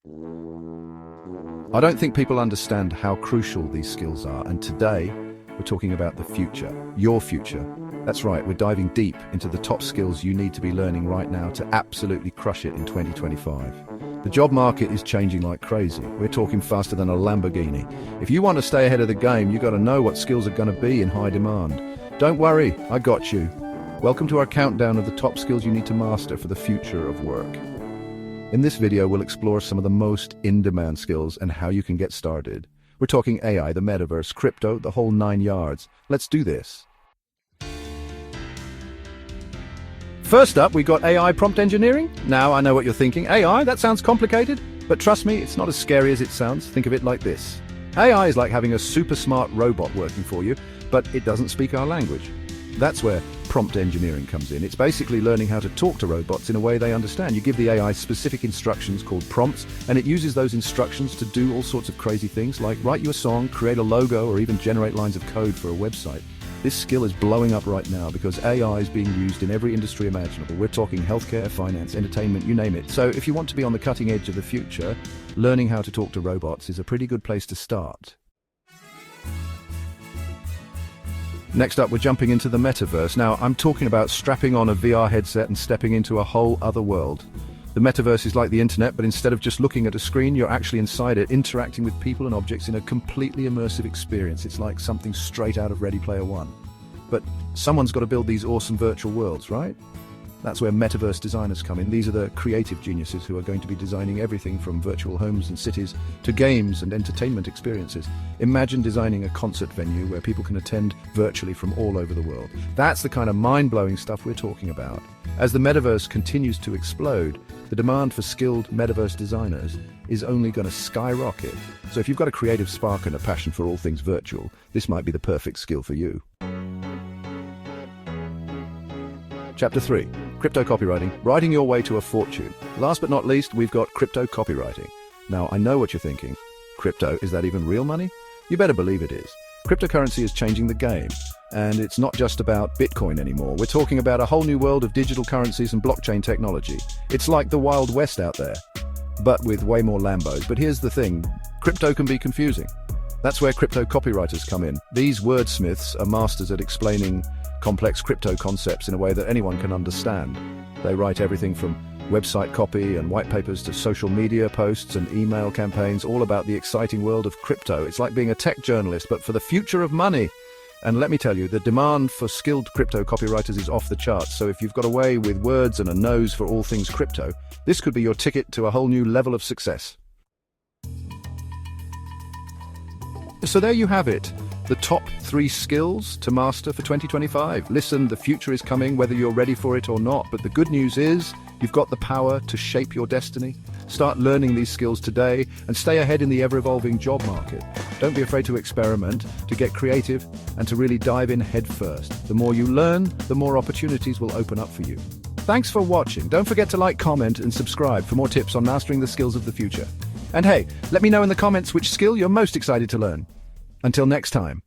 I don't think people understand how crucial these skills are, and today we're talking about the future, your future. That's right, we're diving deep into the top skills you need to be learning right now to absolutely crush it in 2025. The job market is changing like crazy. We're talking faster than a Lamborghini. If you want to stay ahead of the game, you've got to know what skills are going to be in high demand. Don't worry, I got you. Welcome to our countdown of the top skills you need to master for the future of work. In this video, we'll explore some of the most in-demand skills and how you can get started. We're talking AI, the metaverse, crypto, the whole 9 yards. Let's do this. First up, we got AI prompt engineering. Now, I know what you're thinking. AI? That sounds complicated. But trust me, it's not as scary as it sounds. Think of it like this. AI is like having a super smart robot working for you, but it doesn't speak our language. That's where prompt engineering comes in. It's basically learning how to talk to robots in a way they understand. You give the AI specific instructions called prompts, and it uses those instructions to do all sorts of crazy things like write you a song, create a logo, or even generate lines of code for a website. This skill is blowing up right now because AI is being used in every industry imaginable. We're talking healthcare, finance, entertainment, you name it. So if you want to be on the cutting edge of the future, learning how to talk to robots is a pretty good place to start. Next up, we're jumping into the metaverse. Now, I'm talking about strapping on a VR headset and stepping into a whole other world. The metaverse is like the internet, but instead of just looking at a screen, you're actually inside it, interacting with people and objects in a completely immersive experience. It's like something straight out of Ready Player One. But someone's got to build these awesome virtual worlds, right? That's where metaverse designers come in. These are the creative geniuses who are going to be designing everything from virtual homes and cities to games and entertainment experiences. Imagine designing a concert venue where people can attend virtually from all over the world. That's the kind of mind-blowing stuff we're talking about. As the metaverse continues to explode, the demand for skilled metaverse designers is only going to skyrocket. So if you've got a creative spark and a passion for all things virtual, this might be the perfect skill for you. Chapter 3. Crypto copywriting, writing your way to a fortune. Last but not least, we've got crypto copywriting. Now, I know what you're thinking. Crypto, is that even real money? You better believe it is. Cryptocurrency is changing the game. And it's not just about Bitcoin anymore. We're talking about a whole new world of digital currencies and blockchain technology. It's like the Wild West out there, but with way more Lambos. But here's the thing, crypto can be confusing. That's where crypto copywriters come in. These wordsmiths are masters at explaining complex crypto concepts in a way that anyone can understand. They write everything from website copy and white papers to social media posts and email campaigns, all about the exciting world of crypto. It's like being a tech journalist, but for the future of money. And let me tell you, the demand for skilled crypto copywriters is off the charts. So if you've got a way with words and a nose for all things crypto, this could be your ticket to a whole new level of success. So there you have it. The top 3 skills to master for 2025. Listen, the future is coming, whether you're ready for it or not. But the good news is, you've got the power to shape your destiny. Start learning these skills today and stay ahead in the ever-evolving job market. Don't be afraid to experiment, to get creative, and to really dive in head first. The more you learn, the more opportunities will open up for you. Thanks for watching. Don't forget to like, comment, and subscribe for more tips on mastering the skills of the future. And hey, let me know in the comments which skill you're most excited to learn. Until next time.